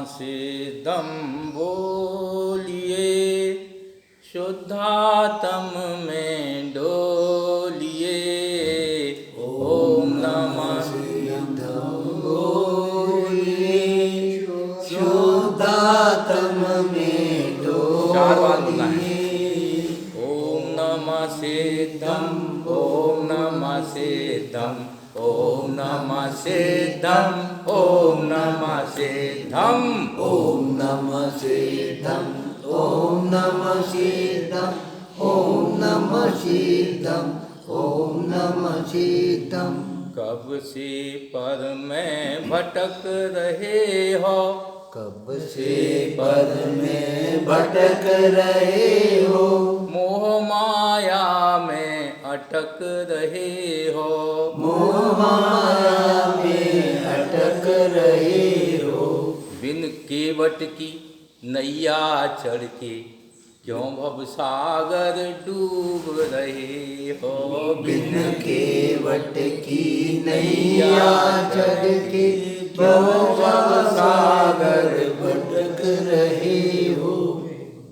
सिद्धम बोलिए, शुद्धात्म में डोलिए। ओम नमः सिद्धम बोलिए, शुद्धात्म में डोलिए। 4 बार बोलना है। ओम नमः सिद्धम, ओम नमः सिद्धम, ओम नमः सिद्धम, ओम नमः सिद्धम, ओम नमः सिद्धम, ओम नमः सिद्धम, ओम नमः सिद्धम, ओम नमः सिद्धम। कब से पर में भटक रहे हो, कब से पद में भटक रहे हो, मोह माया में अटक रहे हो, मोह माया में अटक रहे हो। बिन केवट की नैया चढ़ के क्यों भव सागर डूब रहे हो। बिन केवट की नैया चढ़ के क्यों भव सागर भटक रहे हो।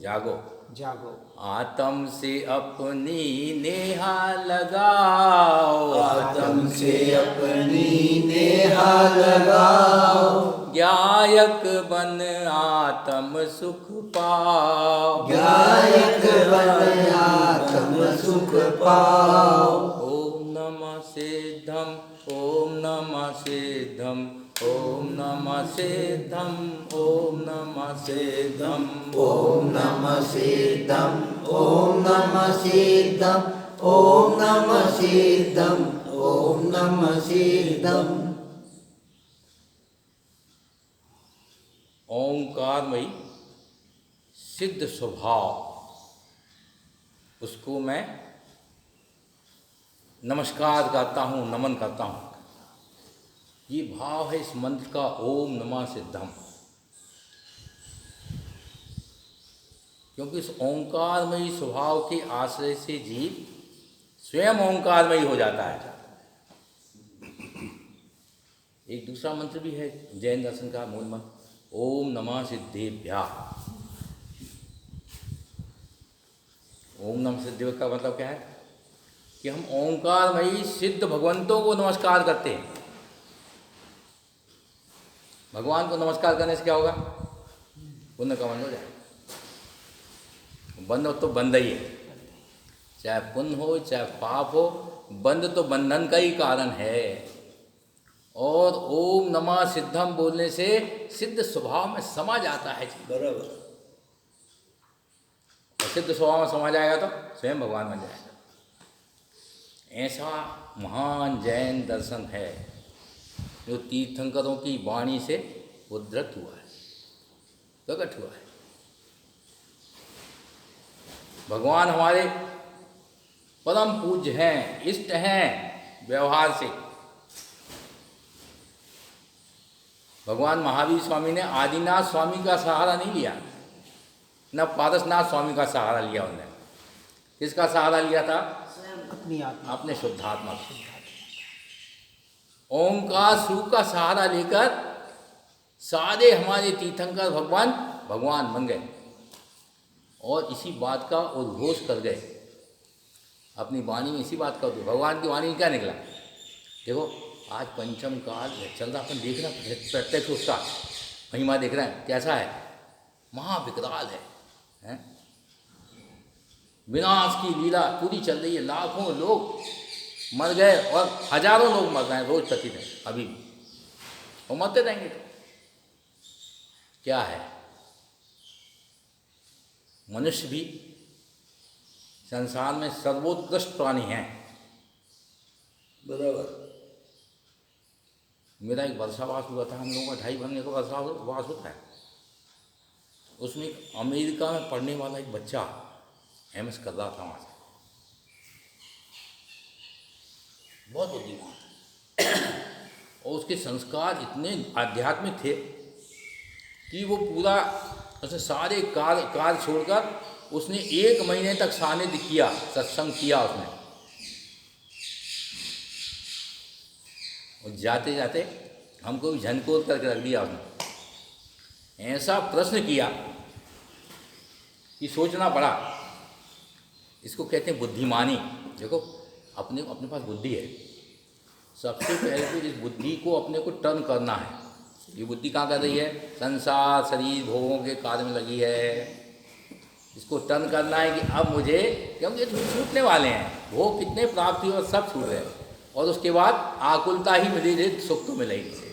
जागो, जागो, आत्म से अपनी नेहा लगाओ, आत्म से अपनी नेहा लगाओ। गायक बन आत्म सुख पाओ, गायक बन आत्म सुख पाओ। ओम नमः सिद्धम, ओम नमः सिद्धम, ओम नमः सिद्धम, ओम नमः सिद्धम, ओम नमः सिद्धम, ओम नमः सिद्धम, ओम नमः सिद्धम, ओम नमः सिद्धम। ओंकारमयी सिद्ध स्वभाव, उसको मैं नमस्कार करता हूँ, नमन करता हूँ। ये भाव है इस मंत्र का, ओम नमः सिद्धम। क्योंकि इस ओंकारमयी स्वभाव के आश्रय से जीव स्वयं ओंकारमयी हो जाता है। एक दूसरा मंत्र भी है जैन दर्शन का मूल मंत्र, ओम नमः सिद्धेभ्यः। ओम नमः सिद्धेभ्यः का मतलब क्या है कि हम ओंकारमयी सिद्ध भगवंतों को नमस्कार करते हैं। भगवान को नमस्कार करने से क्या होगा? पुण्य का बंध हो जाएगा। बंध तो बंध ही है, चाहे पुण्य हो चाहे पाप हो, बंध तो बंधन का ही कारण है। और ओम नमः सिद्धम बोलने से सिद्ध स्वभाव में समा जाता है। बराबर। और सिद्ध स्वभाव में समा जाएगा तो स्वयं भगवान बन जाएगा। ऐसा महान जैन दर्शन है जो तीर्थंकरों की वाणी से उद्धृत हुआ है, प्रकट हुआ है। भगवान हमारे परम पूज्य हैं, इष्ट हैं व्यवहार से। भगवान महावीर स्वामी ने आदिनाथ स्वामी का सहारा नहीं लिया, न पारसनाथ स्वामी का सहारा लिया उन्होंने। किसका सहारा लिया था? अपनी आत्मा, अपने शुद्धात्मा का। ओंकार स्वरूप का सहारा लेकर सारे हमारे तीर्थंकर भगवान बन गए और इसी बात का उद्घोष कर गए अपनी वाणी में। इसी बात का उद्घोष, भगवान की वाणी में क्या निकला? देखो आज पंचम काल चल रहा, अपन देख रहे हैं प्रत्यक्ष उसका महिमा देख रहे हैं कैसा है, महाविकराल है? विनाश की लीला पूरी चल रही है। लाखों लोग मर गए और हजारों लोग मर रहे हैं रोज प्रतिदिन अभी भी, और मरते रहेंगे। तो क्या है, मनुष्य भी संसार में सर्वोत्कृष्ट प्राणी हैं। बराबर। मेरा एक वर्षावास हुआ था, हम लोगों का 2.5 महीने का वर्षावास होता है। उसमें अमेरिका में पढ़ने वाला एक बच्चा MS कर रहा था वहाँ से, बहुत बुद्धिमान, और उसके संस्कार इतने आध्यात्मिक थे कि वो पूरा उसने सारे कार्य छोड़कर उसने 1 महीने तक सानिध्य किया, सत्संग किया उसने। और जाते जाते हमको भी झनकोर करके रख दिया उसने ऐसा प्रश्न किया कि सोचना पड़ा। इसको कहते हैं बुद्धिमानी। देखो, अपने अपने पास बुद्धि है, सबसे पहले तो इस बुद्धि को अपने को टर्न करना है। ये बुद्धि कहाँ कर रही है? संसार, शरीर, भोगों के कार्य में लगी है। इसको टर्न करना है कि अब मुझे, क्योंकि ये छूटने वाले हैं, भोग कितने प्राप्त हुए और सब छूट गए, और उसके बाद आकुलता ही मिली, सुख तो मिलेगी।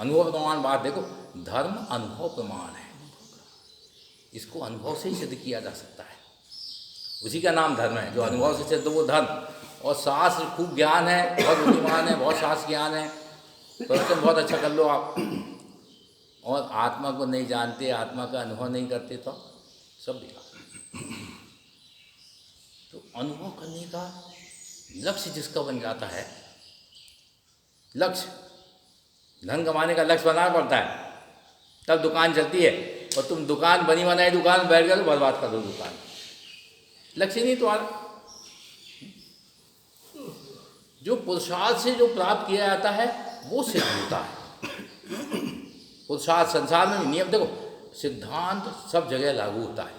अनुभव प्रमाण बात देखो, धर्म अनुभव प्रमाण है, इसको अनुभव से ही सिद्ध किया जा सकता है। उसी का नाम धर्म है, जो अनुभव से सिद्ध वो धर्म। और शास्त्र खूब ज्ञान है, बहुत बुद्धिमान है, बहुत शास्त्र ज्ञान है, क्वेश्चन बहुत अच्छा कर लो आप, और आत्मा को नहीं जानते, आत्मा का अनुभव नहीं करते, तो सब बेकार। तो अनुभव करने का लक्ष्य जिसका बन जाता है, लक्ष्य धन कमाने का लक्ष्य बनाना पड़ता है, तब दुकान चलती है। और तुम दुकान बनी बनाई दुकान बैठ गए तो बर्बाद कर दो दुकान। लक्ष्य नहीं तुम्हारा। जो पुरुषार्थ से जो प्राप्त किया जाता है वो सिद्ध होता है। पुरुषार्थ संसार में नियम देखो, सिद्धांत सब जगह लागू होता है।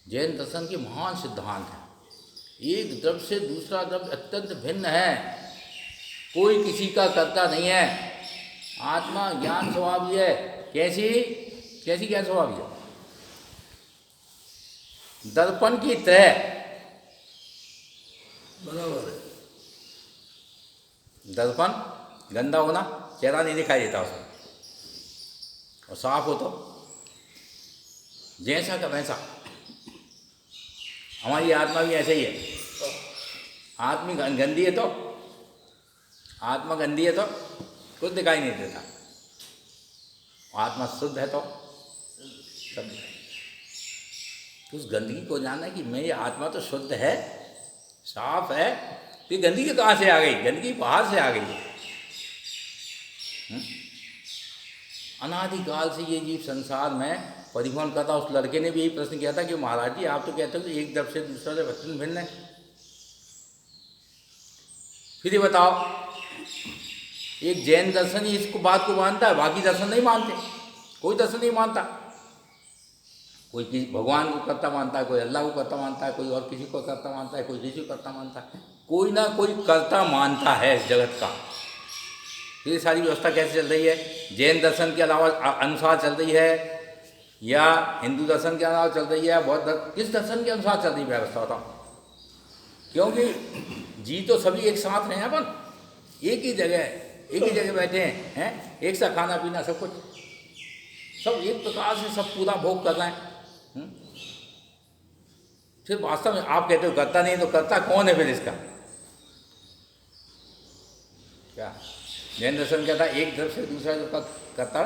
जैन दर्शन के महान सिद्धांत हैं, एक द्रव्य से दूसरा द्रव्य अत्यंत भिन्न है, कोई किसी का कर्ता नहीं है। आत्मा ज्ञान स्वभावी है। कैसी कैसी ज्ञान स्वभावी है? दर्पण की तरह। बराबर है। दर्पण गंदा होना, चेहरा नहीं दिखाई देता उसमें, और साफ हो तो जैसा का वैसा। हमारी आत्मा भी ऐसे ही है। आत्मा गंदी है तो, आत्मा गंदी है तो कुछ दिखाई नहीं देता, आत्मा शुद्ध है तो सब दिखाई। तो उस गंदगी को जानना कि मेरी आत्मा तो शुद्ध है, साफ है, तो गंदगी कहाँ से आ गई? गंदगी बाहर से आ गई। अनादिकाल से ये जीव संसार में परिभ्रमण करता। उस लड़के ने भी यही प्रश्न किया था कि महाराज जी आप तो कहते हो कि एक द्रव्य से दूसरा द्रव्य अत्यंत भिन्न है, फिर ये बताओ। एक जैन दर्शन ही इसको बात को मानता है, बाकी दर्शन नहीं मानते। कोई दर्शन नहीं मानता। कोई किसी भगवान को कर्ता मानता है, कोई अल्लाह को कर्ता मानता है, कोई और किसी को कर्ता मानता है, कोई किसी को कर्ता मानता है। कोई ना कोई कर्ता मानता है इस जगत का। ये सारी व्यवस्था कैसे चल रही है? जैन दर्शन के अलावा अनुसार चल रही है, या हिंदू दर्शन के अलावा चल रही है, बौद्ध किस दर्शन के अनुसार चल रही है व्यवस्था बताओ? क्योंकि जी तो सभी एक साथ हैं, अपन एक ही जगह बैठे हैं, एक सा खाना पीना सब कुछ, सब एक प्रकार से सब पूरा भोग कर रहे हैं। फिर वास्तव में आप कहते हो करता नहीं, तो करता कौन है फिर इसका? क्या जैन दर्शन कहता है एक तरफ से दूसरा तरफ का करता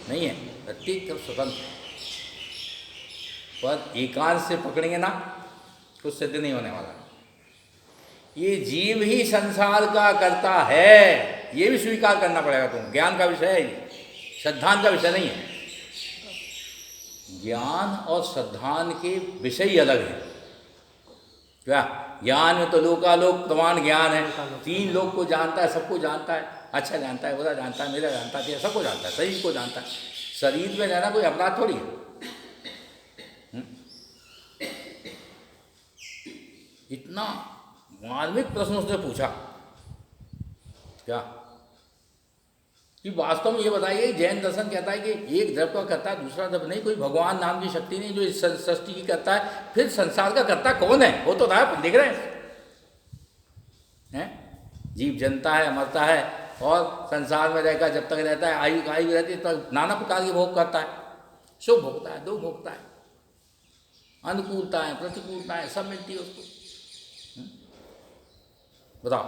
नहीं है, प्रत्येक तरफ स्वतंत्र। पर एकांत से पकड़ेंगे ना, कुछ सिद्ध नहीं होने वाला। ये जीव ही संसार का करता है, ये भी स्वीकार करना पड़ेगा तुम। ज्ञान का विषय है, श्रद्धान का विषय नहीं है। ज्ञान और श्रद्धान के विषय ही अलग है। क्या ज्ञान में तो लोकालोक प्रमाण ज्ञान है, तीन लोग को जानता है, सबको जानता है, अच्छा जानता है, बुरा जानता है, मेरा जानता है, सबको जानता है, शरीर को जानता है। शरीर में रहना कोई अपराध थोड़ी है। इतना मार्मिक प्रश्न उसने पूछा क्या कि वास्तव में ये बताइए, जैन दर्शन कहता है कि एक द्रव्य का करता है, दूसरा द्रव्य नहीं, कोई भगवान नाम की शक्ति नहीं जो इस सृष्टि की करता है। फिर संसार का करता कौन है? वो तो था, देख रहे हैं, जीव जनता है, मरता है, और संसार में रहकर जब तक रहता है, आयु रहती है, तब नाना प्रकार के भोग करता है। सुख भोगता है, दुख भोगता है, अनुकूलता है, प्रतिकूलता है, सब मिलती है उसको। बताओ,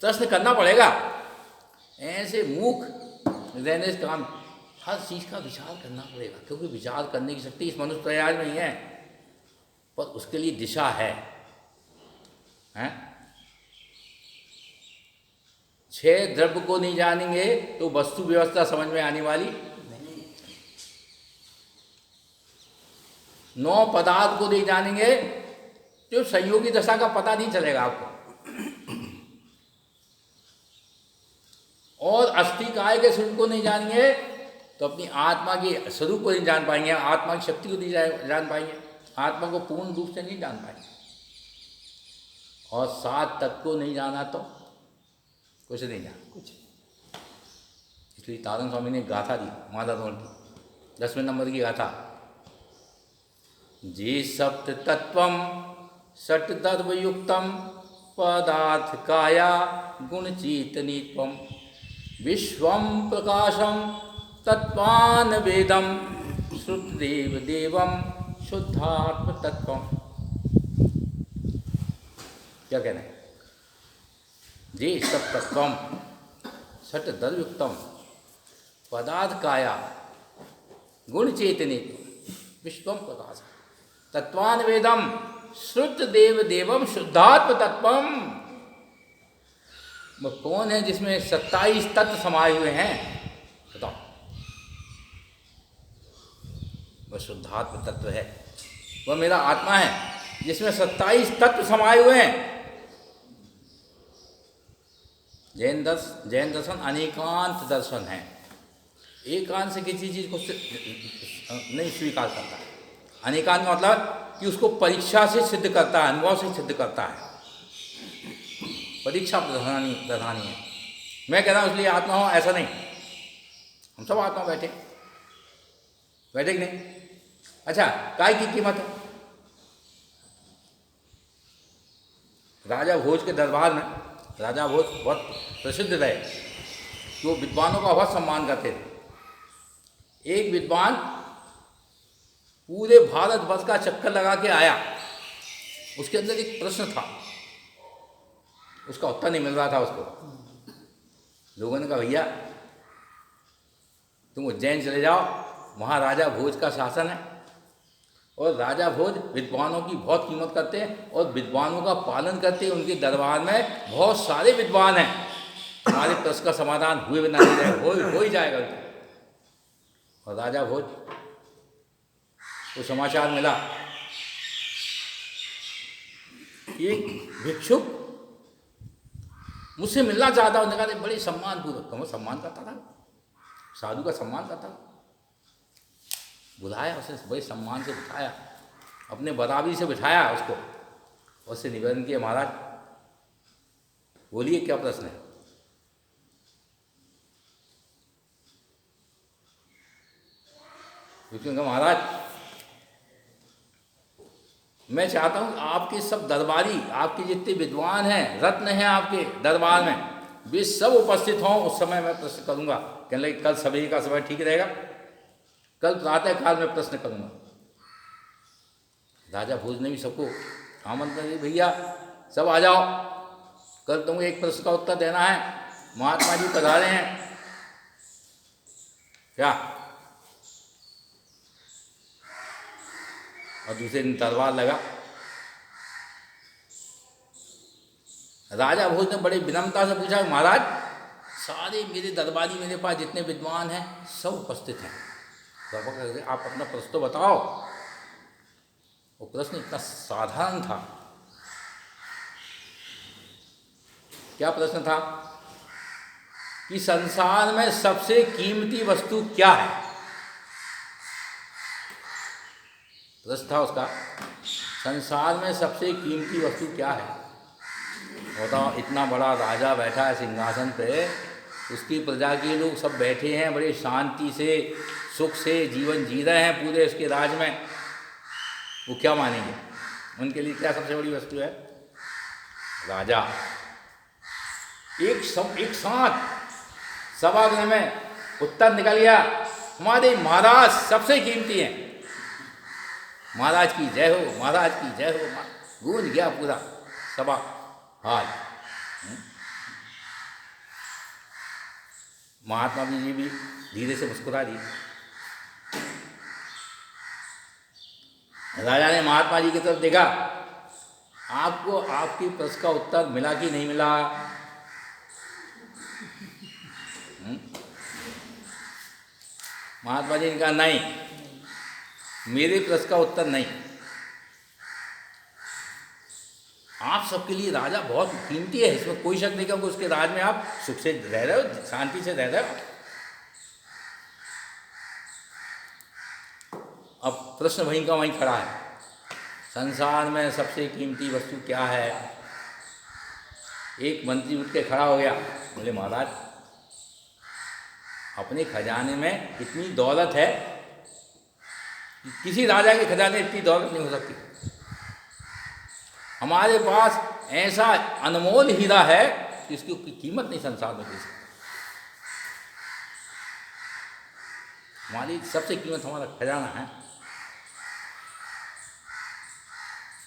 प्रश्न करना पड़ेगा। ऐसे मूक रहने से काम, हर चीज़ का विचार करना पड़ेगा, क्योंकि विचार करने की शक्ति इस मनुष्य प्रयास में ही है, पर उसके लिए दिशा है। 6 द्रव्य को नहीं जानेंगे तो वस्तु व्यवस्था समझ में आने वाली नहीं। 9 पदार्थ को नहीं जानेंगे तो संयोगी दशा का पता नहीं चलेगा आपको। और अस्थि काय के स्वरूप को नहीं जानेंगे तो अपनी आत्मा के स्वरूप को नहीं जान पाएंगे, आत्मा की शक्ति को नहीं जान पाएंगे, आत्मा को पूर्ण रूप से नहीं जान पाएंगे। और 7 तत्व को नहीं जाना तो कुछ नहीं जाना कुछ। इसलिए तारन स्वामी ने गाथा दी माता की 10वें नंबर की गाथा, जे सप्त तत्वम षट तत्वयुक्तम पदार्थ काया गुण चेतनित्वम विश्वम प्रकाशम तत्वान वेदम श्रुतदेव देवम शुद्धात्म तत्वम। क्या कहना है? जे सब तत्वम षट तत्वयुक्तम पदार्थ काया गुण चेतनित्वम विश्वम प्रकाशम तत्वान वेदम श्रुत देव देवम शुद्धात्म तत्वम। वो कौन है जिसमें 27 तत्व समाये हुए हैं? बताओ। वह शुद्धात्म तत्व है, वह मेरा आत्मा है जिसमें 27 तत्व समाये हुए हैं। जैन दर्शन अनेकांत दर्शन है, एकांत से किसी चीज को नहीं स्वीकार करता है। अनेकांत मतलब कि उसको परीक्षा से सिद्ध करता है, अनुभव से सिद्ध करता है। परीक्षा प्रधानी है। मैं कह रहा हूँ इसलिए आत्मा हो, ऐसा नहीं। हम सब आत्मा बैठे कि नहीं? अच्छा, काय की कीमत है? राजा भोज के दरबार में राजा भोज बहुत प्रसिद्ध रहे, वो विद्वानों का बहुत सम्मान करते थे। एक विद्वान पूरे भारतवर्ष का चक्कर लगा के आया, उसके अंदर एक प्रश्न था, उसका उत्तर नहीं मिल रहा था उसको। लोगों ने कहा भैया तुम उज्जैन चले जाओ, वहाँ राजा भोज का शासन है और राजा भोज विद्वानों की बहुत कीमत करते हैं और विद्वानों का पालन करते हैं। उनके दरबार में बहुत सारे विद्वान हैं, हमारे प्रश्न का समाधान हुए बिना नहीं रहे, हो ही जाएगा। और राजा भोज को समाचार मिला, एक भिक्षुक मुझसे मिलना चाहता। उन्होंने कहा बड़े सम्मान पूर्वक, तो मैं सम्मान करता था, साधु का सम्मान करता था। बुलाया उसे, बड़े सम्मान से बिठाया, अपने बराबरी से बिठाया उसको, उससे निवेदन किया महाराज बोलिए क्या प्रश्न है? क्योंकि महाराज मैं चाहता हूँ आपके सब दरबारी, आपके जितने विद्वान हैं, रत्न हैं आपके दरबार में, वे सब उपस्थित हों, उस समय मैं प्रश्न करूँगा। कहने लगे कल सवेरे का समय ठीक रहेगा, कल प्रातः काल में प्रश्न करूँगा। राजा भोज ने भी सबको आमंत्रण दिया, भैया सब आ जाओ, कल तुमको एक प्रश्न का उत्तर देना है, महात्मा जी पधारे हैं। क्या? और दूसरे दिन तलवार लगा। राजा भोज ने बड़े विनम्रता से पूछा, महाराज सारे मेरे दरबारी, मेरे पास जितने विद्वान हैं सब उपस्थित हैं, आप अपना प्रश्न तो बताओ। वो प्रश्न इतना साधारण था। क्या प्रश्न था? कि संसार में सबसे कीमती वस्तु क्या है? प्रश्न था उसका, संसार में सबसे कीमती वस्तु क्या है? बताओ, इतना बड़ा राजा बैठा है सिंहासन पे, उसकी प्रजा के लोग सब बैठे हैं, बड़े शांति से सुख से जीवन जी रहे हैं पूरे उसके राज में, वो क्या मानेंगे? उनके लिए क्या सबसे बड़ी वस्तु है? राजा। एक साथ सभागृह में उत्तर निकल गया, हमारे महाराज सबसे कीमती हैं, महाराज की जय हो, महाराज की जय हो, गूंज गया पूरा सभा हाल। महात्मा जी भी धीरे से मुस्कुरा दी। राजा ने महात्मा जी की तरफ देखा, आपको आपकी प्रश्न का उत्तर मिला कि नहीं मिला? महात्मा जी ने कहा नहीं, मेरे प्रश्न का उत्तर नहीं, आप सबके लिए राजा बहुत कीमती है, इसमें कोई शक नहीं कि उसके राज में आप सुख से रह रहे हो, शांति से रह रहे हो। अब प्रश्न वहीं का वहीं खड़ा है, संसार में सबसे कीमती वस्तु क्या है? एक मंत्री उठ के खड़ा हो गया, बोले महाराज अपने खजाने में इतनी दौलत है, किसी राजा के खजाने इतनी दौलत नहीं हो सकती। हमारे पास ऐसा अनमोल हीरा है कि इसकी कोई कीमत नहीं संसार में किसी। हमारी सबसे कीमत हमारा खजाना है।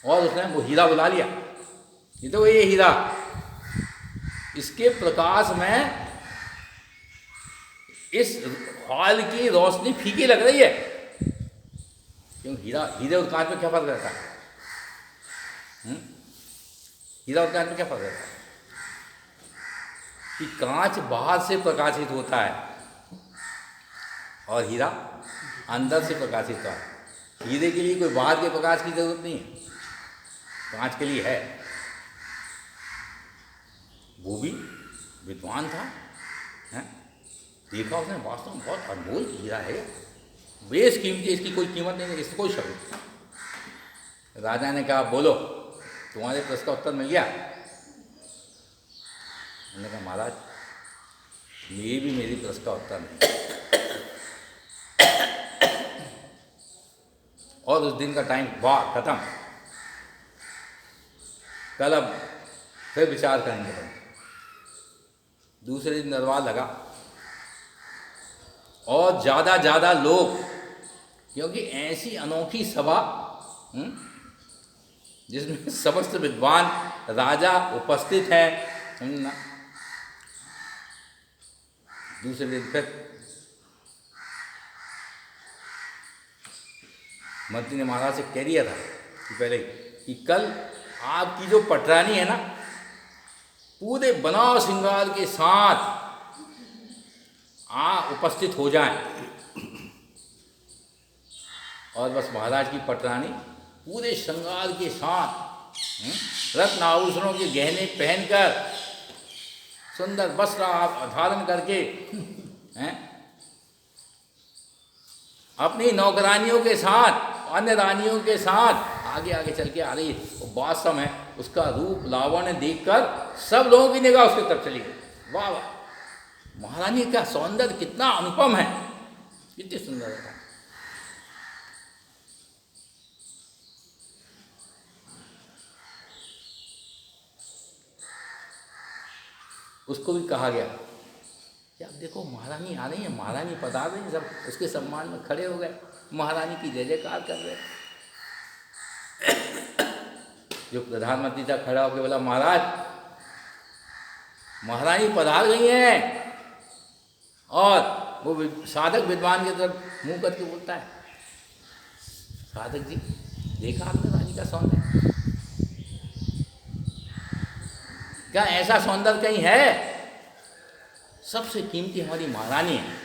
और उसने वो हीरा बुला लिया, ये तो ये हीरा, इसके प्रकाश में इस हॉल की रोशनी फीकी लग रही है। क्यों? हीरे और कांच में क्या फर्क रहता है? हीरा और कांच में क्या फर्क रहता है? कि कांच बाहर से प्रकाशित होता है और हीरा अंदर से प्रकाशित होता है। हीरे के लिए कोई बाहर के प्रकाश की जरूरत नहीं है, कांच के लिए है। वो भी विद्वान था, हैं? देखा उसने, वास्तव में बहुत अनमोल हीरा है, बेस कीमती, इसकी कोई कीमत नहीं है, इसको कोई शक नहीं। राजा ने कहा बोलो, तुम्हारे प्रश्न का उत्तर मिल गया? मैंने कहा महाराज ये भी मेरी प्रश्न का उत्तर नहीं। और उस दिन का टाइम वाह खत्म, कल अब फिर विचार करेंगे। दूसरे दिन दरबार लगा और ज़्यादा लोग, क्योंकि ऐसी अनोखी सभा जिसमें समस्त विद्वान राजा उपस्थित हैं, समझना। दूसरे दिन फिर मंत्री ने महाराज से कह दिया था कि पहले कि कल आपकी जो पटरानी है ना, पूरे बनाव श्रृंगार के साथ उपस्थित हो जाएं। और बस महाराज की पटरानी पूरे श्रृंगार के साथ रत्न आभूषणों के गहने पहनकर, सुंदर वस्त्र धारण करके, हैं, अपनी नौकरानियों के साथ, अन्य रानियों के साथ आगे आगे चल के आ रही है। और वास्तव में उसका रूप लावण्य देखकर सब लोगों की निगाह उसकी तरफ चली गई। वाह वाह, महारानी का सौंदर्य कितना अनुपम है, कितनी सुंदर है। उसको भी कहा गया कि अब देखो महारानी आ रही है, महारानी पधार रही है, सब उसके सम्मान में खड़े हो गए, महारानी की जय जयकार कर रहे। जो प्रधानमंत्री था खड़ा होकर बोला महाराज महारानी पधार गई हैं। और वो साधक विद्वान की तरफ मुंह करके बोलता है, साधक जी देखा आपने रानी का सौंदर्य? क्या ऐसा सौंदर्य कहीं है? सबसे कीमती हमारी महारानी है।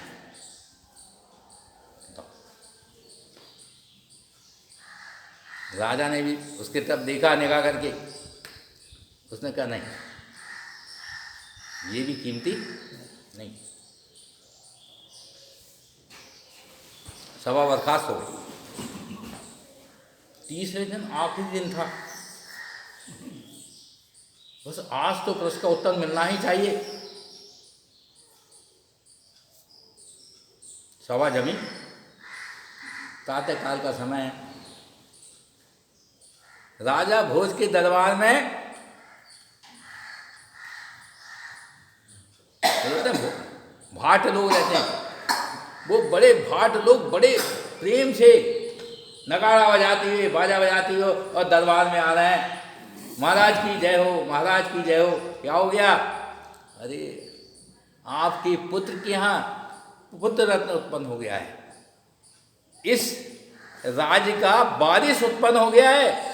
राजा ने भी उसके तरफ देखा निगाह करके, उसने कहा नहीं, ये भी कीमती नहीं। सभा बर्खास्त हो गई। तीसरे दिन आखिरी दिन था, बस आज तो प्रश्न का उत्तर मिलना ही चाहिए। सभा जमी, प्रातः काल का समय है। राजा भोज के दरबार में भाट लोग रहते हैं, वो बड़े भाट लोग बड़े प्रेम से नगाड़ा बजाते हुए, बाजा बजाते हुए और दरबार में आ रहे हैं। महाराज की जय हो, महाराज की जय हो। क्या हो गया? अरे आपके पुत्र के यहाँ पुत्र रत्न उत्पन्न हो गया है, इस राज्य का वारिस उत्पन्न हो गया है।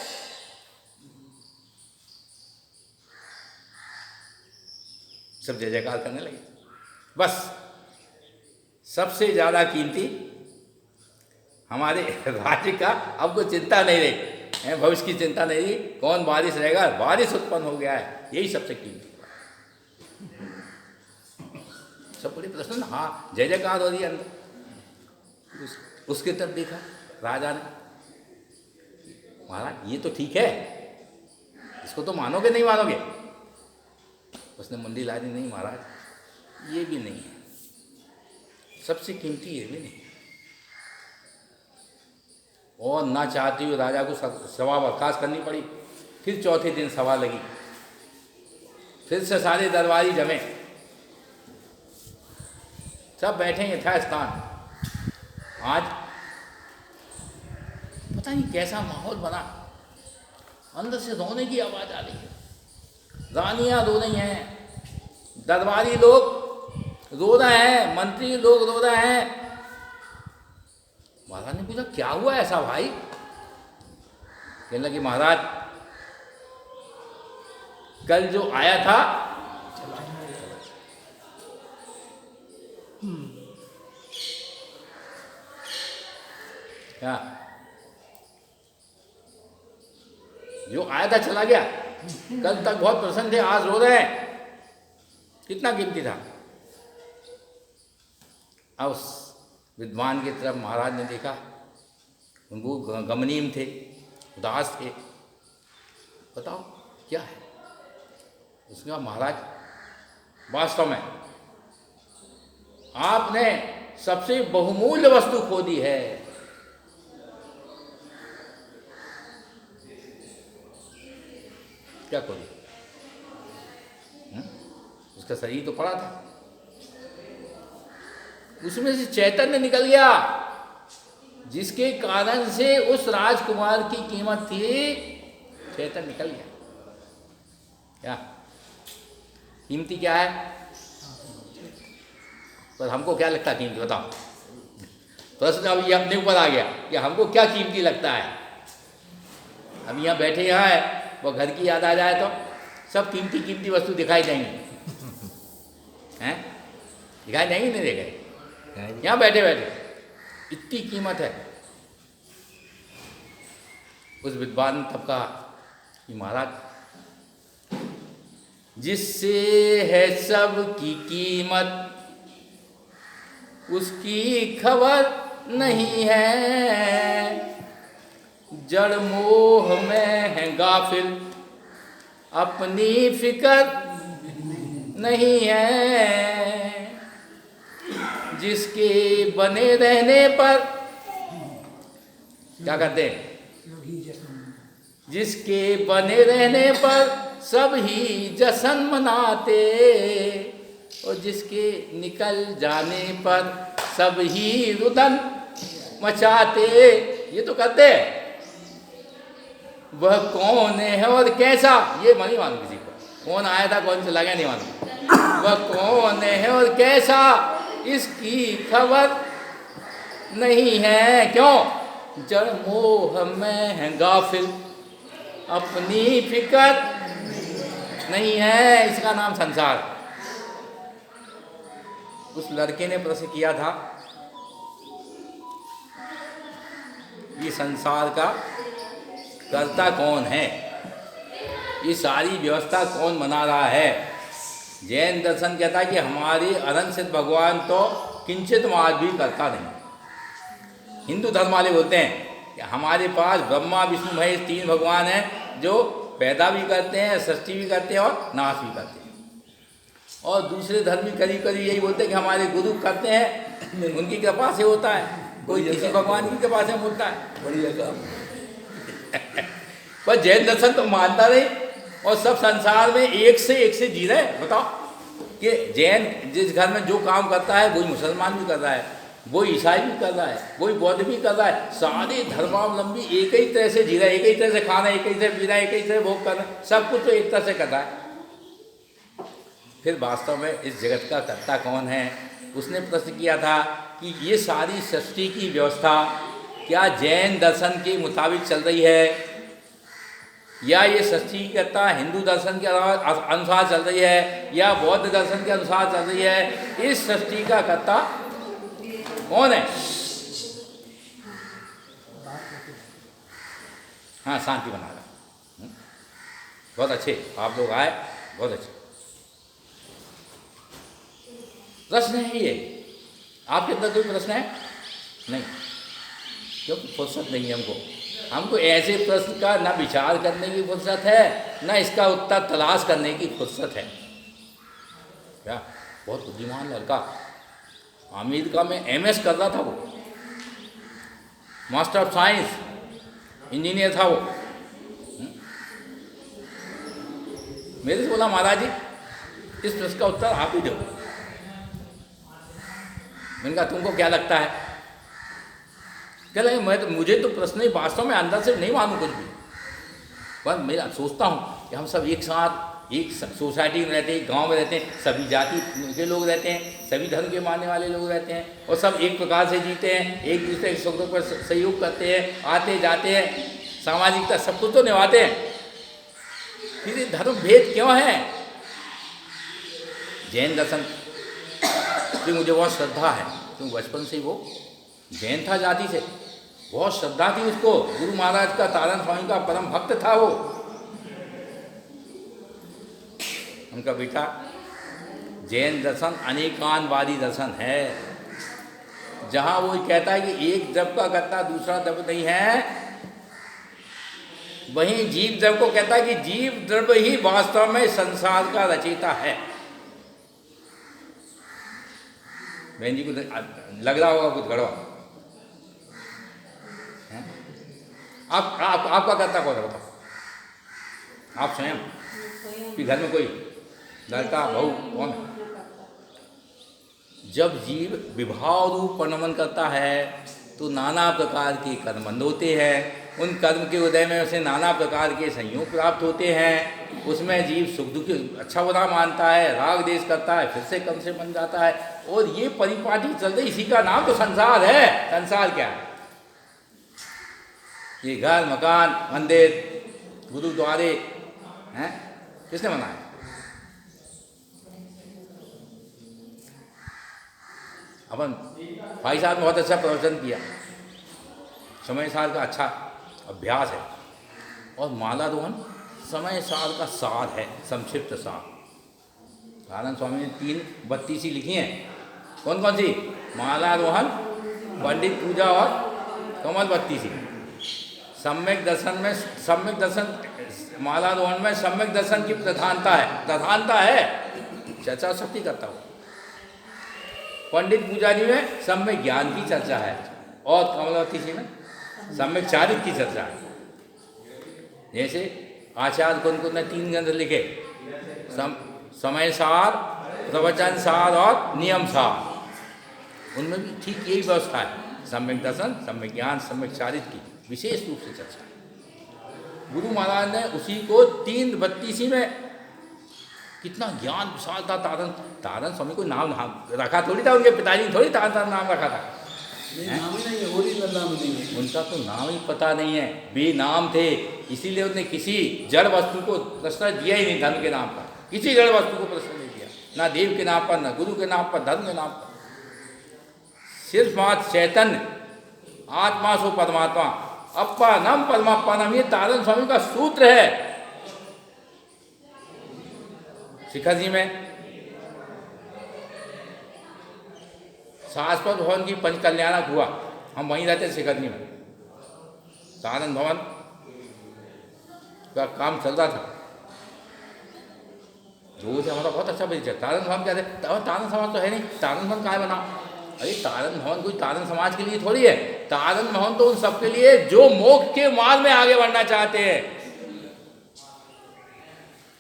सब जय जयकार करने लगे। बस सबसे ज़्यादा कीमती हमारे राज्य का अब कोई चिंता नहीं रही है, भविष्य की चिंता नहीं, कौन बारिश रहेगा, बारिश उत्पन्न हो गया है, यही सबसे कीमती बात। सब बड़े प्रश्न, हाँ जय जयकार हो रही है अंदर। उसके तरफ देखा राजा ने, महाराज ये तो ठीक है, इसको तो मानोगे नहीं मानोगे? उसने मुंडी ला दी, नहीं महाराज ये भी नहीं है, सबसे कीमती ये भी नहीं। और ना चाहती हुई राजा को सभा बर्खास्त करनी पड़ी। फिर चौथे दिन सभा लगी, फिर से सारे दरबारी जमे, सब बैठे यथास्थान। आज पता नहीं कैसा माहौल बना, अंदर से रोने की आवाज़ आ रही है, रानियाँ रो रही हैं, दरबारी लोग रो रहे हैं, मंत्री लोग रो रहे हैं। महाराज ने पूछा क्या हुआ ऐसा भाई? कहने लगे महाराज कल जो आया था क्या, जो आया था चला गया, कल तक बहुत प्रसन्न थे, आज रो रहे हैं, कितना कीमती था। अब उस विद्वान की तरफ महाराज ने देखा, उनको गमनीम थे, उदास थे, बताओ क्या है? उसने कहा महाराज वास्तव में आपने सबसे बहुमूल्य वस्तु खो दी है। क्या खो दी? उसका शरीर तो पड़ा था, उसमें से चैतन्य निकल गया, जिसके कारण से उस राजकुमार की कीमत थी, चैतन्य निकल गया। क्या कीमती क्या है? पर हमको क्या लगता है कीमती, बताओ? प्रश्न अब ये अपने ऊपर आ गया कि हमको क्या कीमती लगता है। हम यहाँ बैठे यहाँ है, वो घर की याद आ जाए तो सब कीमती कीमती वस्तु दिखाई देंगी, हैं? दिखाई देंगी नहीं देखेंगे? यहाँ बैठे बैठे इतनी कीमत है। उस विद्वान तब कहा कि महाराज जिससे है सब की कीमत उसकी खबर नहीं है, जड़ मोह में है गाफिल अपनी फिक्र नहीं है, जिसके बने रहने पर क्या कहते हैं, जिसके बने रहने पर सब ही जश्न मनाते, और जिसके निकल जाने पर सब ही रुदन मचाते। ये तो कहते हैं वह कौन है और कैसा, ये नहीं मालूम किसी को, कौन आया था कौन चला गया नहीं मालूम। वह कौन है और कैसा इसकी खबर नहीं है, क्यों? जड़ मोह में है गाफिल अपनी फिक्र नहीं है, इसका नाम संसार। उस लड़के ने प्रश्न किया था ये संसार का कर्ता कौन है, ये सारी व्यवस्था कौन बना रहा है? जैन दर्शन कहता है कि हमारे अनंत सिद्ध भगवान तो किंचित मात्र भी करता नहीं। हिंदू धर्म वाले बोलते हैं कि हमारे पास ब्रह्मा विष्णु महेश तीन भगवान हैं जो पैदा भी करते हैं, सृष्टि भी करते हैं और नाश भी करते हैं। और दूसरे धर्म भी करीब करीब यही बोलते हैं कि हमारे गुरु करते हैं, उनकी कृपा से होता है, कोई किसी भगवान की कृपा से होता है। बढ़िया काम। पर जैन दर्शन तो मानता नहीं, और सब संसार में एक से जी रहे। बताओ कि जैन जिस घर में जो काम करता है वही मुसलमान भी कर रहा है, वही ईसाई भी कर रहा है, वही बौद्ध भी कर रहा है। सारे धर्मावलंबी एक ही तरह से जी रहा है, एक ही तरह से खाना, एक ही तरह से पीना, एक ही तरह भोग करना, सब कुछ तो एक तरह से कर रहा है। फिर वास्तव में इस जगत का कर्ता कौन है? उसने प्रश्न किया था कि ये सारी सृष्टि की व्यवस्था क्या जैन दर्शन के मुताबिक चल रही है, या ये सृष्टि की कर्ता हिंदू दर्शन के अनुसार चल रही है, या बौद्ध दर्शन के अनुसार चल रही है? इस सृष्टि का कर्ता कौन है? हाँ, शांति बना रहा। बहुत अच्छे आप लोग आए, बहुत अच्छे। प्रश्न है ये, आपके अंदर कोई प्रश्न है? नहीं, क्योंकि फुर्सत नहीं है हमको ऐसे प्रश्न का ना विचार करने की फुर्सत है, ना इसका उत्तर तलाश करने की फुर्सत है। क्या बहुत बुद्धिमान लड़का, अमेरिका में MS कर रहा था वो, मास्टर ऑफ साइंस इंजीनियर था वो। मेरे से बोला महाराज जी इस प्रश्न का उत्तर आप ही दो। मैंने कहा तुमको क्या लगता है? कह रहे मुझे तो प्रश्न ही वास्तव में अंदर से नहीं मालूम कुछ भी, पर मेरा सोचता हूँ कि हम सब एक साथ एक सोसाइटी में रहते हैं, गांव में रहते हैं, सभी जाति के लोग रहते हैं, सभी धर्म के मानने वाले लोग रहते हैं, और सब एक प्रकार से जीते हैं, एक दूसरे के सुख दुख पर सहयोग करते हैं, आते जाते हैं, सामाजिकता सब कुछ तो निभाते हैं। फिर ये धर्म भेद क्यों है? जैन दर्शन की मुझे बहुत श्रद्धा है, क्योंकि बचपन से ही वो जैन था, जाति से बहुत श्रद्धा थी उसको। गुरु महाराज का, तारण स्वामी का परम भक्त था वो। उनका बेटा जैन दर्शन अनेकानवादी दर्शन है, जहाँ वो कहता है कि एक जब का करता दूसरा जब नहीं है, वहीं जीव जब को कहता है कि जीव द्रव्य ही वास्तव में संसार का रचयिता है। बहन जी को लग रहा होगा कुछ गड़बड़। आपका करता कौन है बताओ? आप स्वयं कि घर में कोई लड़का बहू कौन है? जब जीव विभाव रूप पर नमन करता है तो नाना प्रकार के कर्मबंध होते हैं, उन कर्म के उदय में उसे नाना प्रकार के संयोग प्राप्त होते हैं। उसमें जीव सुख दुख अच्छा बुरा मानता है, राग देश करता है, फिर से कम से बन जाता है, और ये परिपाटी चल रही, इसी का नाम तो संसार है। संसार क्या है? ये घर मकान मंदिर गुरुद्वारे हैं, किसने बनाया? अपन भाई साहब ने बहुत अच्छा प्रवचन किया, समय सार का अच्छा अभ्यास है, और माला दोहन समय सार का सार है, संक्षिप्त सार। आनंद स्वामी ने 3 32 लिखी हैं। कौन कौन सी? माला दोहन, पंडित पूजा और कमल 32। सम्यक दर्शन में, सम्यक दर्शन, माला दोहन में सम्यक दर्शन की प्रधानता है, चर्चा शक्ति करता हूँ। पंडित पूजा जी में सम्यक ज्ञान की चर्चा है, और कमलवती जी में सम्यक चारित्र की चर्चा है। जैसे आचार्य कुंद ने 3 ग्रंथ लिखे, समय सार, प्रवचन सार और नियम सार। उनमें भी ठीक यही व्यवस्था है, सम्यक दर्शन, सम्यक ज्ञान, सम्यक चारित्र की विशेष रूप से चर्चा है। गुरु महाराज ने उसी को 3 में कितना ज्ञान विशाल था। तारण स्वामी को नाम रखा थोड़ी था, उनके पिताजी ने थोड़ी तारण नाम रखा था। नाम ही नहीं है, ओरिजिनल नाम नहीं है। उनका तो नाम ही पता नहीं है, बेनाम थे, इसीलिए उन्होंने किसी जड़ वस्तु को प्रश्न दिया ही नहीं। धर्म के नाम पर किसी जड़ वस्तु को प्रश्न नहीं दिया, ना देव के नाम पर, ना गुरु के नाम पर, धर्म के नाम पर। सिर्फ मात्र चैतन्य, आत्मा सो परमात्मा, अप्पा नम परमात्मा नम, ये तारण स्वामी का सूत्र है। शिखर जी में शाश्वत भवन की पंचकल्याणक हुआ, हम वहीं रहते शिखर जी में। तारण भवन का काम चल रहा था, लोगों से हमारा बहुत अच्छा परिचय। तारण भवन क्या थे? तारण समाज तो है नहीं, तारण भवन कहाँ बना? अरे तारण भवन कोई तारण समाज के लिए थोड़ी है, तारण भवन तो उन सबके लिए जो मोक्ष के मार्ग में आगे बढ़ना चाहते हैं।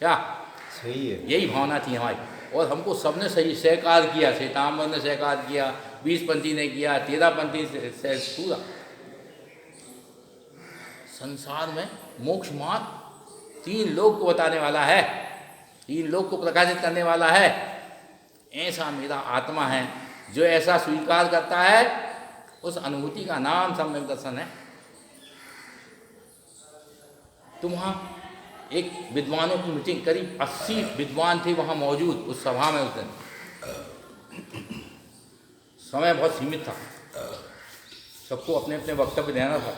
क्या सही है? यही भावना थी हमारी, और हमको सबने सही स्वीकार किया। श्वेतांबर ने स्वीकार किया, 20पंथी ने किया, 13पंथी से पूरा। संसार में मोक्ष मार्ग 3 लोक को बताने वाला है, 3 लोक को प्रकाशित करने वाला है। ऐसा मेरा आत्मा है जो ऐसा स्वीकार करता है, उस अनुभूति का नाम सम्यक दर्शन है। तुम वहाँ एक विद्वानों की मीटिंग, करीब 80 विद्वान थे वहाँ मौजूद उस सभा में। उस दिन समय बहुत सीमित था, सबको अपने अपने वक्तव्य देना था।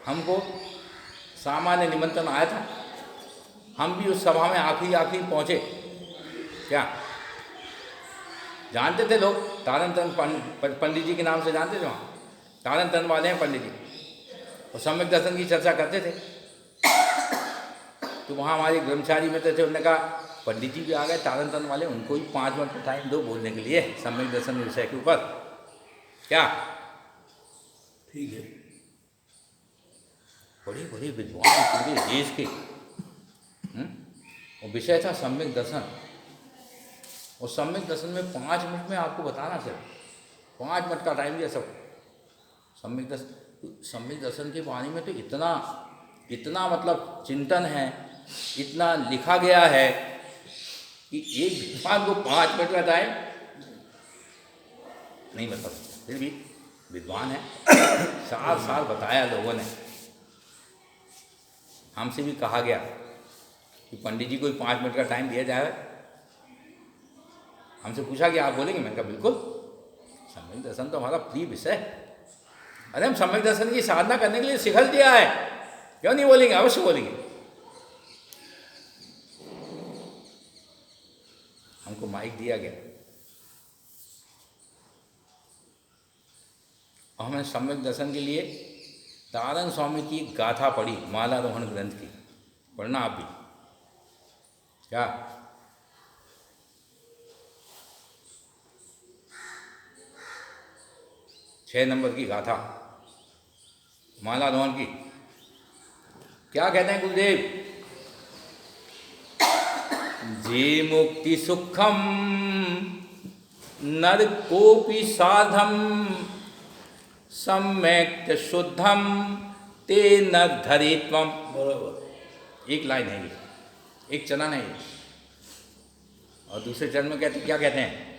हमको सामान्य निमंत्रण आया था, हम भी उस सभा में आखिरी पहुँचे। क्या जानते थे लोग? तारन पंडित जी के नाम से जानते थे वहाँ, तारन वाले हैं पंडित जी, और सम्यक दर्शन की चर्चा करते थे। तो वहाँ हमारे ब्रह्मचारी मित्र थे, उन्होंने कहा पंडित जी भी आ गए तारन वाले, उनको ही 5 मिनट का टाइम दो बोलने के लिए सम्यक दर्शन विषय के ऊपर। क्या ठीक है। बड़े बड़े विद्वान पूरे देश के, और विषय था सम्यक दर्शन। और सम्यक दर्शन में 5 मिनट में आपको बताना, सिर्फ 5 मिनट का टाइम दिया सब। सम्यक दर्शन के बारे में तो इतना मतलब चिंतन है, इतना लिखा गया है कि एक विद्वान को 5 मिनट का टाइम नहीं बता सकता। फिर भी विद्वान है, साल बताया लोगों ने। हमसे भी कहा गया कि पंडित जी को 5 मिनट का टाइम दिया जाए। हमसे पूछा कि आप बोलेंगे? मैंने कहा बिल्कुल, सम्यक दर्शन तो हमारा प्रिय विषय है। अरे हम सम्यक दर्शन की साधना करने के लिए सिखल दिया है, क्यों नहीं बोलेंगे? अवश्य बोलेंगे। हमको माइक दिया गया और हमने सम्यक दर्शन के लिए तारन स्वामी की गाथा पढ़ी, मालारोहण ग्रंथ की। पढ़ना आप भी। क्या 6 नंबर की गाथा मालारोहण की। क्या कहते हैं गुरुदेव? जे मुक्ति सुखम नरकोपि साधम सम्यक शुद्धम ते न धरित्वम। बराबर। एक लाइन है ये, एक चरण है ये। और दूसरे चरण में क्या कहते हैं?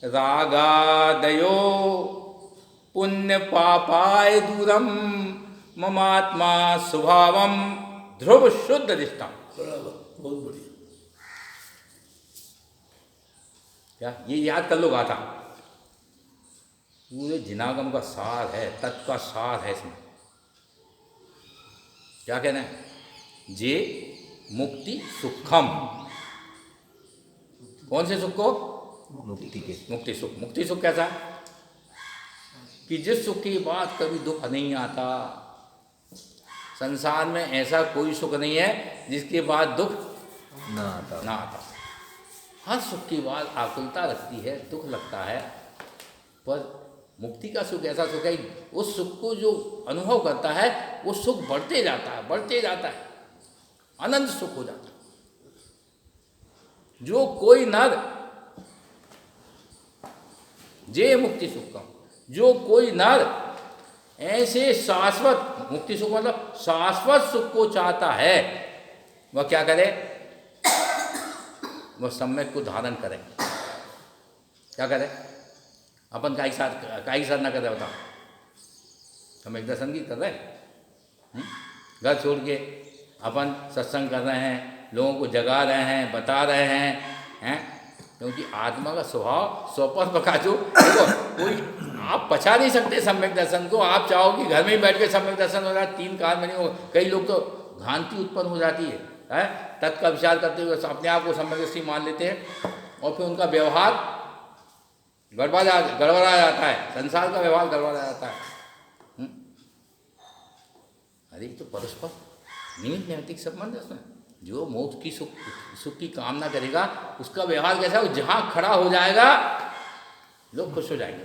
रागादयो पुण्य पापाय दूरम ममात्मा स्वभावम ध्रुव शुद्ध दिष्टम। बराबर, बहुत बढ़िया। क्या ये याद कर लो गाथा? पूरे जिनागम का सार है, तत्व का सार है इसमें। क्या कहना है? जे मुक्ति सुखम। कौन से सुख को? मुक्ति के। मुक्ति सुख। मुक्ति सुख कैसा है? कि जिस सुख की बात कभी दुख नहीं आता। संसार में ऐसा कोई सुख नहीं है जिसके बाद दुख ना आता। हर सुख की बात आकुलता लगती है, दुख लगता है, पर मुक्ति का सुख ऐसा सुख है, उस सुख को जो अनुभव करता है वो सुख बढ़ते जाता है, अनंत सुख हो जाता है। जो कोई नर, जे मुक्ति सुख का, जो कोई नर ऐसे शाश्वत, मुक्ति सुख मतलब शाश्वत सुख को चाहता है, वह क्या करे? वह सम्यक को धारण करे। क्या करे? अपन का ही साधना कर रहे, बताओ? सम्यक दर्शन की कर रहे हैं, घर छोड़ के अपन सत्संग कर रहे हैं, लोगों को जगा रहे हैं, बता रहे हैं, क्योंकि आत्मा का स्वभाव स्वपर का जो देखो, कोई आप पचा नहीं सकते सम्यक दर्शन को। आप चाहो कि घर में ही बैठ के सम्यक दर्शन हो रहा है, 3 काल में नहीं हो। कई लोग तो भ्रांति उत्पन्न हो जाती है, तत्व का विचार करते हुए अपने आप को सम्यक दर्शी मान लेते हैं, और फिर उनका व्यवहार गड़बड़ा जाता है, संसार का व्यवहार गड़बड़ा जाता है। अरे तो परस्पर निमित्त नैतिक संबंध है उसमें। जो मोक्ष की सुख की कामना करेगा उसका व्यवहार कैसा है? जहाँ खड़ा हो जाएगा लोग खुश हो जाएंगे,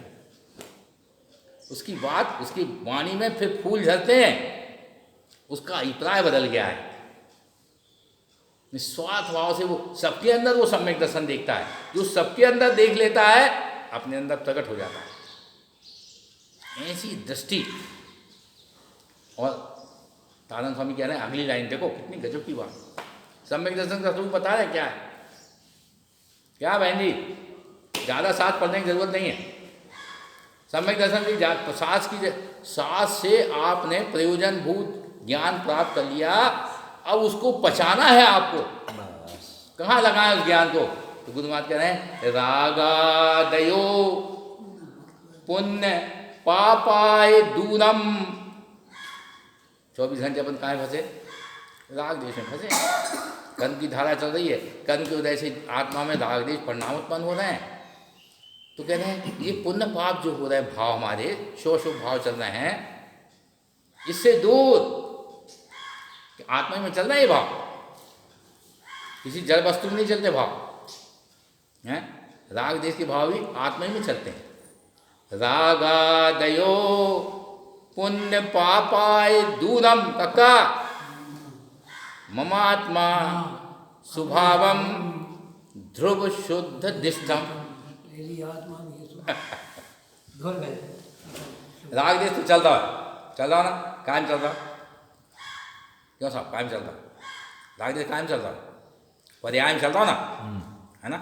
उसकी बात, उसकी वाणी में फिर फूल झरते हैं, उसका अभिप्राय बदल गया है। निस्वार्थ भाव से वो सबके अंदर वो सम्यक दर्शन देखता है। जो सबके अंदर देख लेता है अपने अंदर प्रकट हो जाता है। ऐसी दृष्टि। और तारन स्वामी कह रहे हैं, अगली लाइन देखो कितनी गजब की बात। सम्यक दर्शन का स्वरूप बता रहे क्या है? क्या बहन जी, ज़्यादा साथ पढ़ने की जरूरत नहीं है। सम्यक दर्शन की साथ से आपने प्रयोजनभूत ज्ञान प्राप्त कर लिया, अब उसको पचाना है आपको। कहाँ लगाएं उस ज्ञान को? तो गुरु महाराज कह रहे हैं, रागादयो पुण्य पापाय दूरम। 24 घंटे अपन कहाँ फंसे? राग देश में फंसे। कर्म की धारा चल रही है, कर्म के उदय से आत्मा में राग देश परिणाम उत्पन्न हो रहे हैं। तो कह रहे हैं ये पुण्य पाप जो हो रहे हैं, भाव हमारे शुभ भाव चल रहे हैं, इससे दूर आत्मा में चल रहा है ये भाव, किसी जड़ वस्तु में नहीं चलते भाव हैं। राग देश के भाव भी आत्मा में चलते हैं। रागादयो पुण्य पापाय दूरम कक्का ममात्मा स्वभावम ध्रुव शुद्ध दिष्टम। राग देश तो चल रहा ना, कायम चल रहा। क्यों साहब? कायम चल रहा, राग देश कायम चल रहा, पर्याय में चल रहा ना, है ना?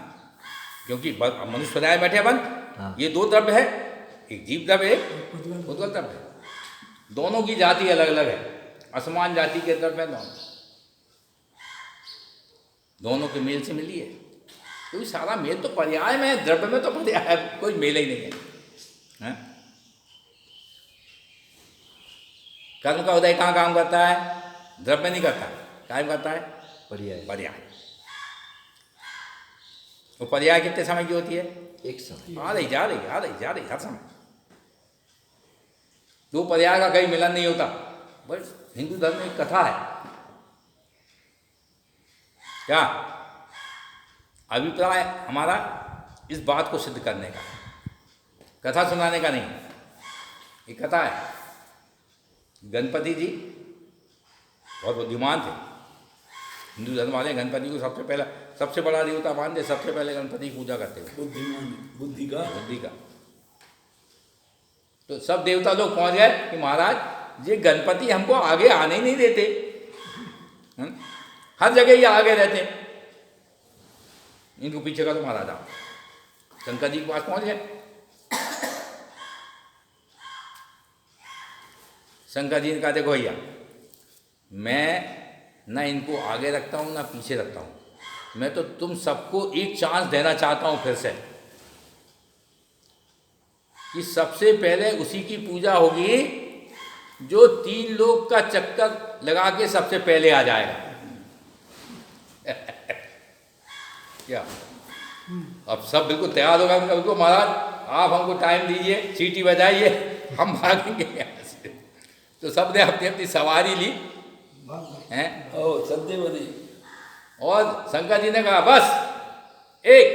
क्योंकि मनुष्य पर्याय बैठे अपन, ये दो द्रव्य है, एक जीव द्रव्य, एक उद्गल द्रव्य है। दोनों की जाति अलग अलग है, असमान जाति के द्रव्य है दोनों के मेल से मिली है। क्योंकि सारा मेल तो पर्याय में है, द्रव्य में तो पर्याय है, कोई मेल ही नहीं है। कर्म का उदय कहाँ काम करता है? द्रव्य नहीं करता, काम करता है पर्याय। वो पर्याय कितने समय की होती है? एक समय। आ रही जा रही हर समय। दो पर्याय का कहीं मिलन नहीं होता। बस हिंदू धर्म में एक कथा है, क्या अभिप्राय हमारा इस बात को सिद्ध करने का, कथा सुनाने का नहीं। एक कथा है, गणपति जी बहुत बुद्धिमान थे। हिंदू धर्म वाले गणपति को सबसे बड़ा देवता मानते, सबसे पहले गणपति की पूजा करते थे। बुद्धि का। तो सब देवता लोग पहुंच गए कि महाराज ये गणपति हमको आगे आने ही नहीं देते, हर जगह ये आगे रहते, इनको पीछे का तो महाराज आप। शंकर जी के पास पहुंच गए। शंकर जी ने कहा देखो भैया, मैं ना इनको आगे रखता हूँ ना पीछे रखता हूँ, मैं तो तुम सबको एक चांस देना चाहता हूँ फिर से, कि सबसे पहले उसी की पूजा होगी जो 3 लोग का चक्कर लगा के सबसे पहले आ जाएगा। क्या अब सब बिल्कुल तैयार होगा, बिल्कुल महाराज आप हमको टाइम दीजिए, सीटी बजाइए, हम भागेंगे यहाँ से। तो सब ने अपनी अपनी सवारी ली हैं, सद्दे बने। और शंकर जी ने कहा बस एक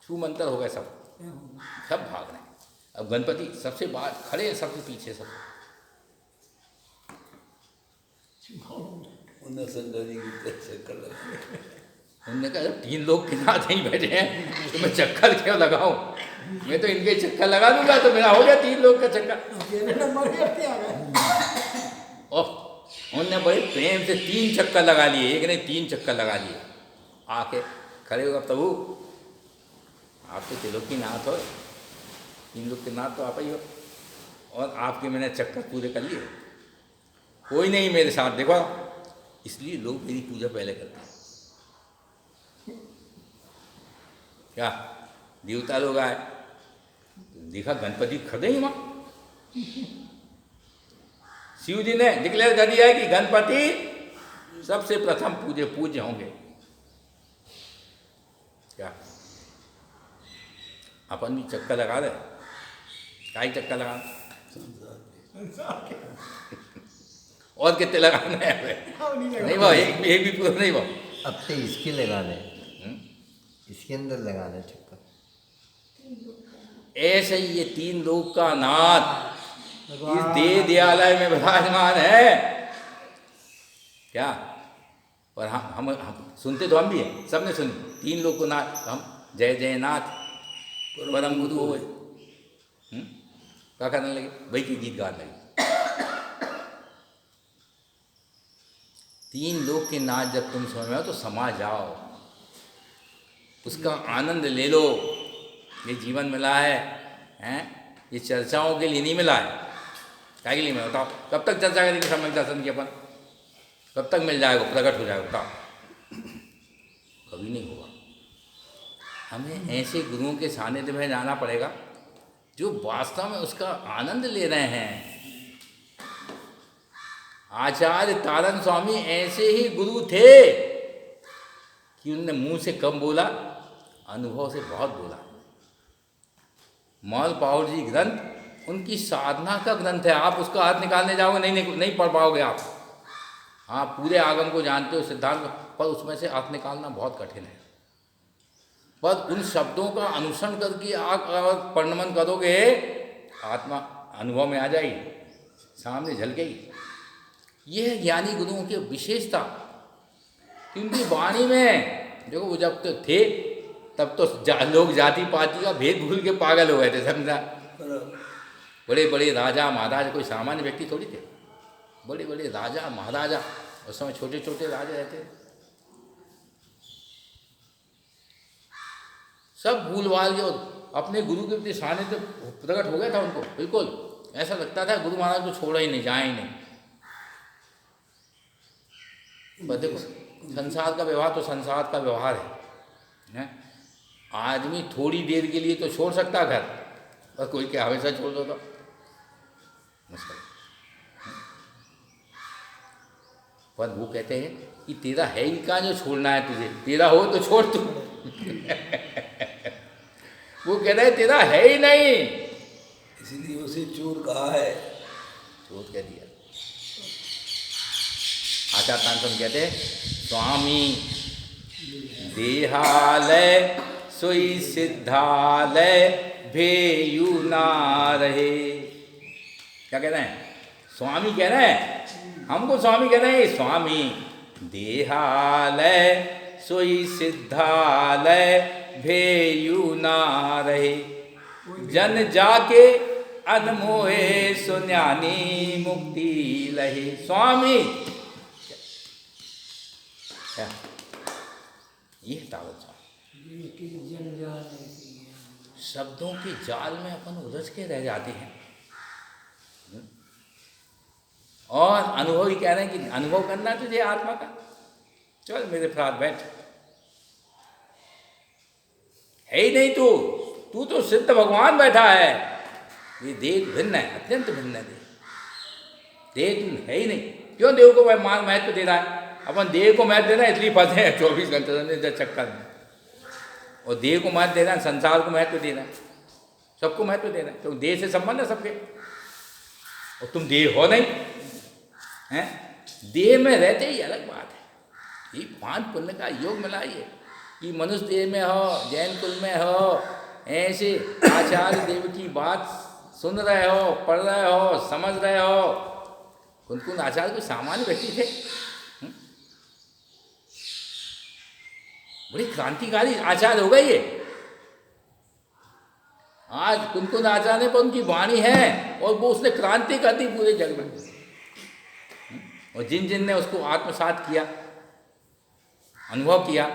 छू मंतर हो गए, सब भाग रहे हैं। अब गणपति सबसे बाहर खड़े हैं, सबसे पीछे सब। उन्हें शंकर जी की चक्कर लगा। उन्होंने कहा जब 3 लोग किनारे ही बैठे हैं तो मैं चक्कर क्यों लगाऊं, मैं तो इनके चक्कर लगा दूंगा तो मेरा हो गया 3 लोग का चक्कर। उन्होंने बड़े प्रेम से 3 चक्कर लगा लिए, एक ने 3 चक्कर लगा लिए। आके खड़े होगा प्रभु आप तो त्रिलोक की नाथ हो, 3 लोग के नाथ तो आप ही हो, और आपके मैंने चक्कर पूरे कर लिए, कोई नहीं मेरे साथ देखो, इसलिए लोग मेरी पूजा पहले करते हैं। क्या देवता लोग आए, देखा गणपति खड़े ही वहाँ। शिव जी ने डिक्लेयर कर दिया है कि गणपति सबसे प्रथम पूज्य होंगे। क्या अपन भी चक्कर लगा रहे, काई चक्कर लगा और कितने लगाने हैं? नहीं भाई एक भी पूरा नहीं भाई। अब तो इसके लगाने, इसके अंदर लगाना चक्कर। ऐसे ही ये 3 लोग का नाथ इस देवालय में विराजमान है। क्या पर हम सुनते तो हम भी हैं, सबने सुनी 3 लोग को नाथ, हम जय जय नाथ परम गुरु हो। क्या करने लगे भाई के गीत गाने लगे। 3 लोग के नाच जब तुम समझ में हो तो समा जाओ, उसका आनंद ले लो। ये जीवन मिला है, हैं? ये चर्चाओं के लिए नहीं मिला है। क्या के लिए मैं बताओ, कब तक चर्चा करेंगे सम्यक दर्शन की अपन, कब तक मिल जाएगा, प्रकट हो जाएगा बताओ? कभी नहीं होगा। हमें ऐसे गुरुओं के सानिध्य में जाना पड़ेगा जो वास्तव में उसका आनंद ले रहे हैं। आचार्य तारण स्वामी ऐसे ही गुरु थे कि उनने मुंह से कम बोला, अनुभव से बहुत बोला। मौल पाहुर जी ग्रंथ उनकी साधना का ग्रंथ है। आप उसका अर्थ निकालने जाओगे नहीं पढ़ पाओगे आप। आप पूरे आगम को जानते हो, सिद्धांत, पर उसमें से अर्थ निकालना बहुत कठिन है। पर उन शब्दों का अनुसरण करके आप अगर परिणमन करोगे, आत्मा अनुभव में आ जाएगी, सामने झलकेगी। यह है ज्ञानी गुरुओं की विशेषता। क्योंकि वाणी में देखो, वो जब तो थे तब तो लोग जाति पाति का भेद भूल के पागल हो गए थे, समझा। बड़े बड़े राजा महाराजा कोई सामान्य व्यक्ति थोड़ी थे। बड़े बड़े राजा महाराजा, उस समय छोटे छोटे राजा रहते थे। सब भूल भाल के अपने गुरु के प्रति सानिध्य प्रकट हो गया था उनको। बिल्कुल ऐसा लगता था गुरु महाराज को छोड़ा ही नहीं, जाए ही नहीं। पर देखो, संसार का व्यवहार तो संसार का व्यवहार है। आदमी थोड़ी देर के लिए तो छोड़ सकता घर, और कोई क्या हमेशा छोड़ दो तो मुश्किल। पर वो कहते हैं कि तेरा है ही कहाँ जो छोड़ना है तुझे, तेरा हो तो छोड़ तू। वो कह रहे हैं तेरा है ही नहीं, इसीलिए उसे चोर कहा है। चोर कह दिया। आचार्य तानसेन कहते हैं, स्वामी देहालय सोई सिद्धालय भेयू ना रहे। क्या कह रहे हैं? स्वामी कह रहे हैं, हमको स्वामी कह रहे हैं। स्वामी देहालय सोई सिद्धालय भेयू ना रहे, जन जाके अनमोहे सुन्यानी मुक्ति लहे। स्वामी क्या ये तावत शब्दों के जाल में अपन उलझ के रह जाते हैं। और अनुभव ही कह रहे हैं कि अनुभव करना तुझे आत्मा का, चल मेरे साथ बैठ। है ही नहीं तू, तू तो सिद्ध भगवान बैठा है। ये देह भिन्न है, अत्यंत भिन्न है। देह तू है ही नहीं। क्यों देह को मान महत्व दे रहा है? अपन देह को महत्व दे रहा है इसलिए फंसे हैं 24 घंटे चक्कर में। और देह को महत्व दे रहा है, संसार को महत्व दे रहा है, सबको महत्व दे रहा है, क्योंकि देह से संबंध है सबके। और तुम देह हो नहीं हैं, देह में रहते ही अलग बात है। ये पान पुण्य का योग मिला ये कि मनुष्य देह में हो, जैन कुल में हो, ऐसे आचार्य देव की बात सुन रहे हो, पढ़ रहे हो, समझ रहे हो। कुन आचार्य कोई सामान्य व्यक्ति थे, बड़ी क्रांतिकारी आचार्य हो गए ये। आज कुन आचार्य पर उनकी वाणी है और वो उसने क्रांति कर दी पूरे जग में। और जिन ने उसको आत्मसात किया, अनुभव किया,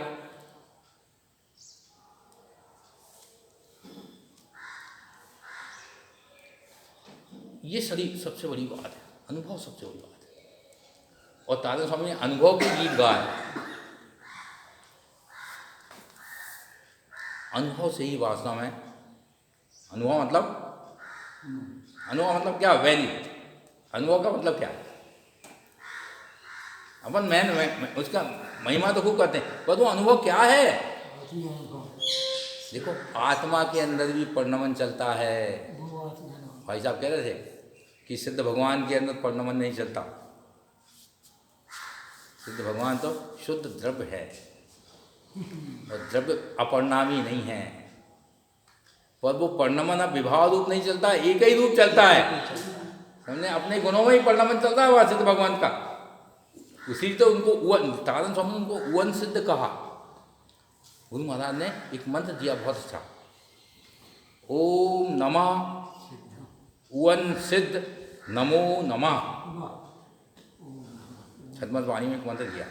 ये सबसे बड़ी बात है। अनुभव सबसे बड़ी बात है। और तारण स्वामी ने अनुभव के गीत गाए। अनुभव से ही वास्तव में अनुभव मतलब क्या? वैल्यू। अनुभव का मतलब क्या है? अपन मैं उसका महिमा तो खूब करते हैं, पर वो अनुभव क्या है? देखो, आत्मा के अंदर भी परिणमन चलता है। भाई साहब कह रहे थे कि सिद्ध भगवान के अंदर परिणमन नहीं चलता। सिद्ध भगवान तो शुद्ध द्रव्य है और द्रव्य अपरिणामी नहीं है। पर वो परिणमन अब विभाव रूप नहीं चलता, एक ही रूप चलता है। हमने अपने गुणों में ही परिणमन चलता है वह सिद्ध भगवान का। उसी तो उनको तारण स्वामी उनको उवन सिद्ध कहा। गुरु महाराज ने एक मंत्र दिया बहुत अच्छा, ओम नमः उवन सिद्ध नमो नमः। छदमत वाणी में एक मंत्र दिया,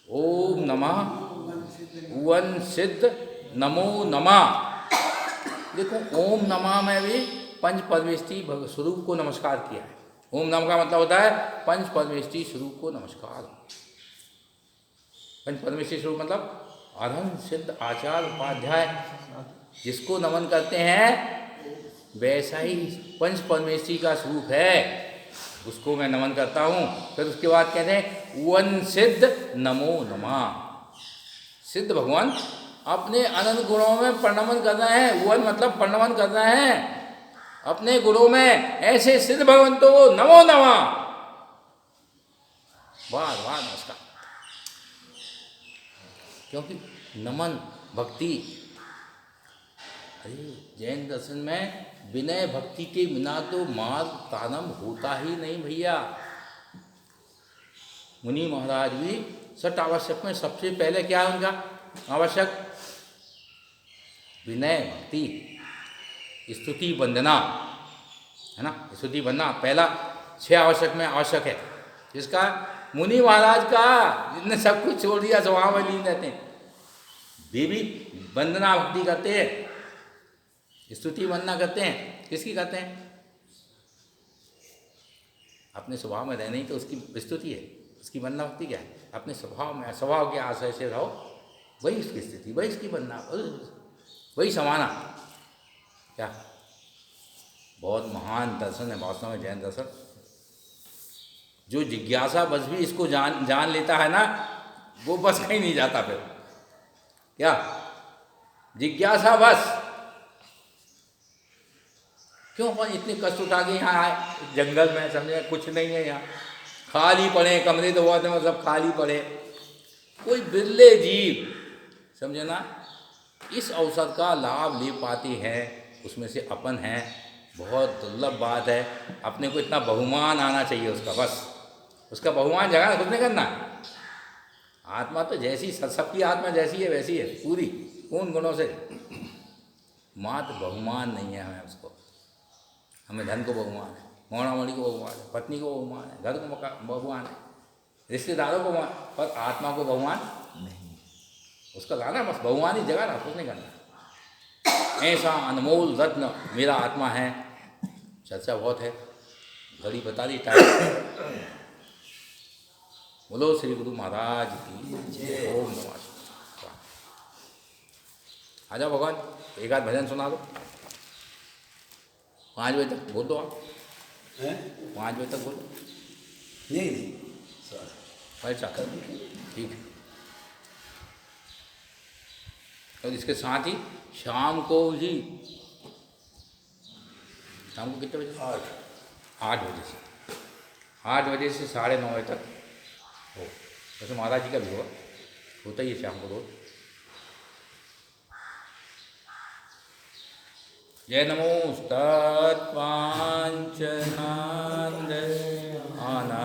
ओम नमः उवन सिद्ध नमो नमः। देखो, ओम नमः में भी पंच परमेष्टि स्वरूप को नमस्कार किया है। ओम नमः का मतलब होता है पंच परमेष्टि स्वरूप को नमस्कार। पंच परमेष्टि स्वरूप मतलब अरहंत सिद्ध आचार्य उपाध्याय जिसको नमन करते हैं वैसा ही पंच परमेश्वरी का स्वरूप है, उसको मैं नमन करता हूँ। फिर उसके बाद कहते हैं वन सिद्ध नमो नमः। सिद्ध भगवान अपने अनंत गुणों में प्रणमन करना है। वन मतलब प्रणमन करना है अपने गुणों में। ऐसे सिद्ध भगवंतों को नमो नमः, बार बार नमस्कार। क्योंकि नमन भक्ति, अरे जैन दर्शन में विनय भक्ति के बिना तो मार्ग प्रारंभ होता ही नहीं भैया। मुनि महाराज भी सठ आवश्यक में सबसे पहले क्या है उनका आवश्यक? विनय भक्ति, स्तुति वंदना, है ना। स्तुति वंदना पहला 6 आवश्यक में आवश्यक है। जिसका मुनि महाराज का, जिसने सब कुछ छोड़ दिया, स्वभाव में लीन रहते हैं, वे भी वंदना भक्ति करते हैं, स्तुति वंदना करते हैं। किसकी करते हैं? अपने स्वभाव में रहने ही तो उसकी स्तुति है। उसकी वंदना भक्ति क्या है? अपने स्वभाव में, स्वभाव के आशय से रहो, वही उसकी स्थिति, वही उसकी वंदना, वही समाना। क्या बहुत महान दर्शन है वास्तव में जैन दर्शन। जो जिज्ञासा बस भी इसको जान लेता है ना, वो बस कहीं नहीं जाता। फिर क्या जिज्ञासा बस, क्यों अपन इतने कष्ट उठा के यहाँ आए जंगल में, समझे कुछ नहीं है यहाँ, खाली पड़े कमरे, तो बहुत है सब खाली पड़े, कोई बिरले जीव समझे ना इस अवसर का लाभ ले पाते हैं, उसमें से अपन हैं। बहुत दुर्लभ बात है। अपने को इतना बहुमान आना चाहिए उसका, बस उसका बहुमान जगह खुद नहीं करना। आत्मा तो जैसी, सबकी आत्मा जैसी है वैसी है पूरी, पूर्ण गुणों से, मात्र बहुमान नहीं है हमें उसको। हमें धन को बहुमान है, मोड़ामोड़ी को बहुमान है, पत्नी को बहुमान है, घर को बहुमान है, रिश्तेदारों को बहुमान, पर आत्मा को बहुमान नहीं। उसका लाना बस बहुमान ही जगह ना, कुछ नहीं करना। ऐसा अनमोल रत्न मेरा आत्मा है। चर्चा बहुत है, घड़ी बता दी टाइम। बोलो श्री गुरु महाराज की ओम नमः शिवाय। आ जाओ भगवान, एक आध भजन सुना दो। 5 बजे तक बोल दो आप। 5 बजे तक बोलो। नहीं अच्छा ठीक है। और इसके साथ ही शाम को ही, शाम को कितने बजे? 8 बजे से 9:30 बजे तक हो। वैसे महाराज जी का भी होता ही है शाम को रोज। जय नमो तत्पांचनांद आना